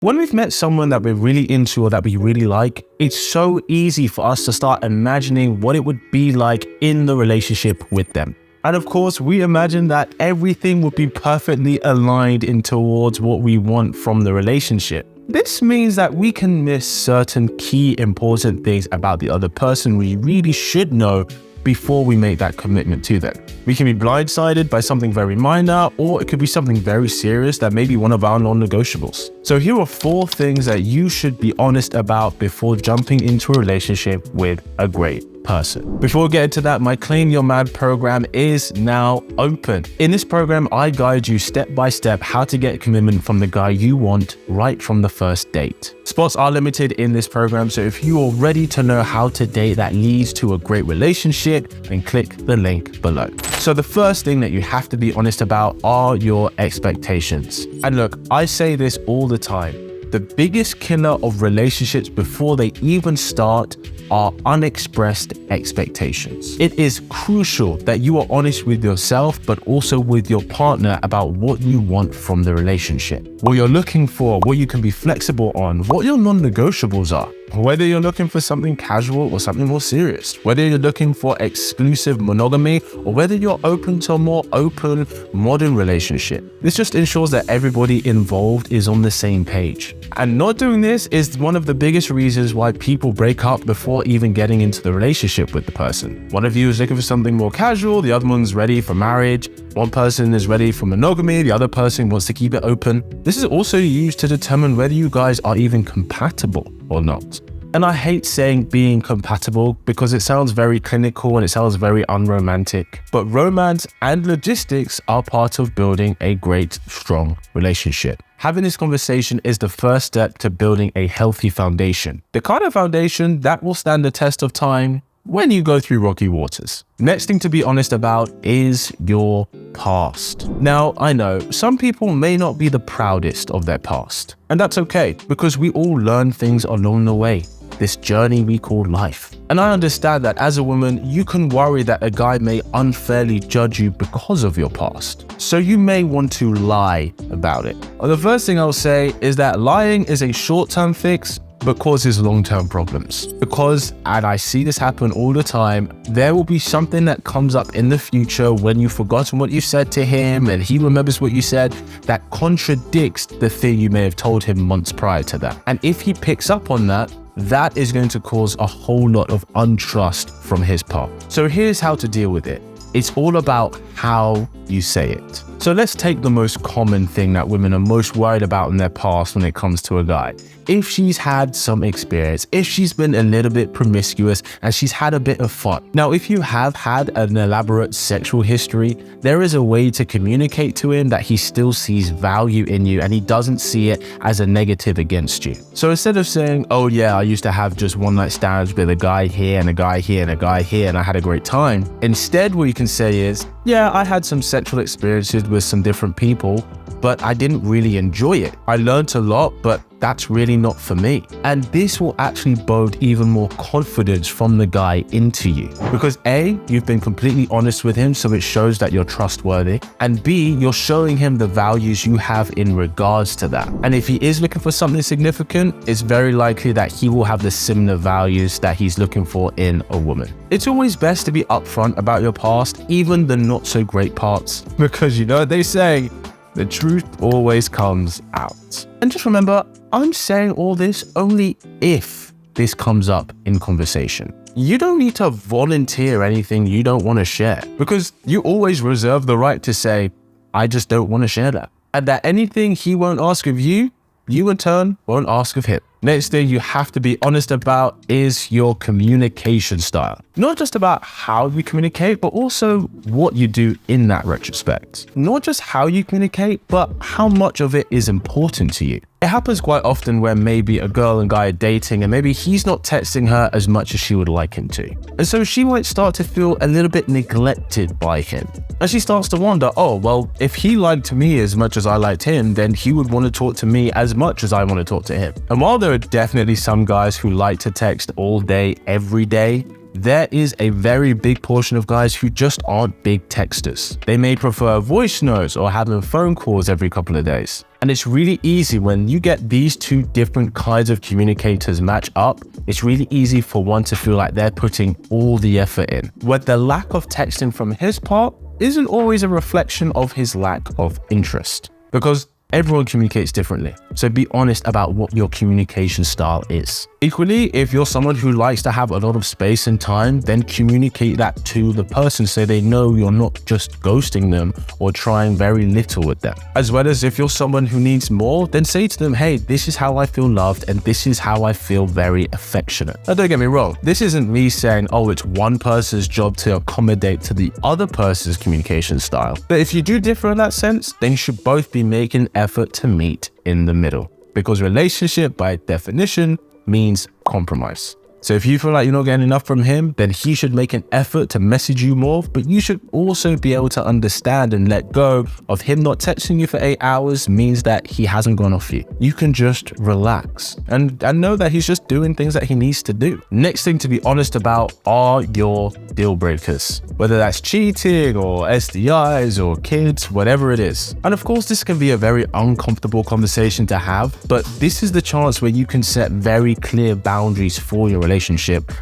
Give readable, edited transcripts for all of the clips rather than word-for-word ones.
When we've met someone that we're really into or that we really like, it's so easy for us to start imagining what it would be like in the relationship with them. And of course, we imagine that everything would be perfectly aligned in towards what we want from the relationship. This means that we can miss certain key important things about the other person we really should know before we make that commitment to them. We can be blindsided by something very minor, or it could be something very serious that may be one of our non-negotiables. So here are 4 things that you should be honest about before jumping into a relationship with a great person. Before we get into that, my Claim Your Man program is now open. In this program, I guide you step by step how to get a commitment from the guy you want right from the first date. Spots are limited in this program, so if you are ready to know how to date that leads to a great relationship, then click the link below. So the first thing that you have to be honest about are your expectations. And look, I say this all the time. The biggest killer of relationships before they even start are unexpressed expectations. It is crucial that you are honest with yourself, but also with your partner about what you want from the relationship, what you're looking for, what you can be flexible on, what your non-negotiables are. Whether you're looking for something casual or something more serious, whether you're looking for exclusive monogamy or whether you're open to a more open, modern relationship. This just ensures that everybody involved is on the same page. And not doing this is one of the biggest reasons why people break up before even getting into the relationship with the person. One of you is looking for something more casual, the other one's ready for marriage. One person is ready for monogamy, the other person wants to keep it open. This is also used to determine whether you guys are even compatible or not. And I hate saying being compatible because it sounds very clinical and it sounds very unromantic. But romance and logistics are part of building a great, strong relationship. Having this conversation is the first step to building a healthy foundation. The kind of foundation that will stand the test of time when you go through rocky waters. Next thing to be honest about is your past. Now, I know some people may not be the proudest of their past, and that's okay because we all learn things along the way. This journey we call life. And I understand that as a woman, you can worry that a guy may unfairly judge you because of your past. So you may want to lie about it. The first thing I'll say is that lying is a short-term fix, but causes long-term problems. Because, and I see this happen all the time, there will be something that comes up in the future when you've forgotten what you said to him and he remembers what you said that contradicts the thing you may have told him months prior to that. And if he picks up on that, that is going to cause a whole lot of untrust from his part. So here's how to deal with it. It's all about how you say it. So let's take the most common thing that women are most worried about in their past when it comes to a guy. If she's had some experience, if she's been a little bit promiscuous and she's had a bit of fun. Now, if you have had an elaborate sexual history, there is a way to communicate to him that he still sees value in you and he doesn't see it as a negative against you. So instead of saying, oh yeah, I used to have just one night stands with a guy here and a guy here and a guy here and I had a great time. Instead, what you can say is, yeah, I had some sexual experiences with some different people, but I didn't really enjoy it. I learned a lot, but that's really not for me. And this will actually bode even more confidence from the guy into you. Because A, you've been completely honest with him, so it shows that you're trustworthy. And B, you're showing him the values you have in regards to that. And if he is looking for something significant, it's very likely that he will have the similar values that he's looking for in a woman. It's always best to be upfront about your past, even the not so great parts. Because you know what they say, the truth always comes out. And just remember, I'm saying all this only if this comes up in conversation. You don't need to volunteer anything you don't want to share because you always reserve the right to say, I just don't want to share that. And that anything he won't ask of you, you in turn won't ask of him. Next thing you have to be honest about is your communication style. Not just about how you communicate, but also what you do in that retrospect. Not just how you communicate, but how much of it is important to you. It happens quite often where maybe a girl and guy are dating and maybe he's not texting her as much as she would like him to. And so she might start to feel a little bit neglected by him. And she starts to wonder, oh, well, if he liked me as much as I liked him, then he would want to talk to me as much as I want to talk to him. And while there are definitely some guys who like to text all day, every day, there is a very big portion of guys who just aren't big texters. They may prefer voice notes or having phone calls every couple of days. And it's really easy when you get these two different kinds of communicators match up, it's really easy for one to feel like they're putting all the effort in, where the lack of texting from his part isn't always a reflection of his lack of interest. Because everyone communicates differently, so be honest about what your communication style is. Equally, if you're someone who likes to have a lot of space and time, then communicate that to the person so they know you're not just ghosting them or trying very little with them. As well as if you're someone who needs more, then say to them, hey, this is how I feel loved and this is how I feel very affectionate. Now don't get me wrong, this isn't me saying, oh, it's one person's job to accommodate to the other person's communication style. But if you do differ in that sense, then you should both be making effort to meet in the middle. Because relationship by definition means compromise. So if you feel like you're not getting enough from him, then he should make an effort to message you more, but you should also be able to understand and let go of him not texting you for 8 hours means that he hasn't gone off you. You can just relax and know that he's just doing things that he needs to do. Next thing to be honest about are your deal breakers, whether that's cheating or STIs or kids, whatever it is. And of course, this can be a very uncomfortable conversation to have, but this is the chance where you can set very clear boundaries for your relationship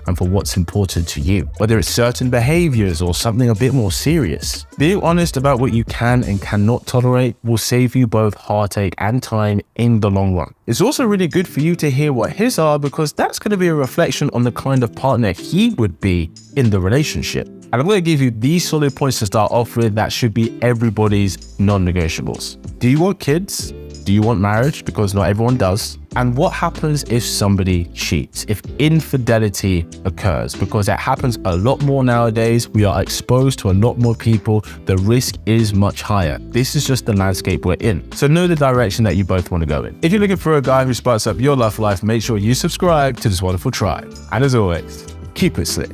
and for what's important to you, whether it's certain behaviors or something a bit more serious. Being honest about what you can and cannot tolerate will save you both heartache and time in the long run. It's also really good for you to hear what his are, because that's going to be a reflection on the kind of partner he would be in the relationship. And I'm going to give you these solid points to start off with that should be everybody's non-negotiables. Do you want kids? Do you want marriage? Because not everyone does. And what happens if somebody cheats, if infidelity occurs? Because it happens a lot more nowadays. We are exposed to a lot more people. The risk is much higher. This is just the landscape we're in. So know the direction that you both want to go in. If you're looking for a guy who sparks up your love life, make sure you subscribe to this wonderful tribe. And as always, keep it slick.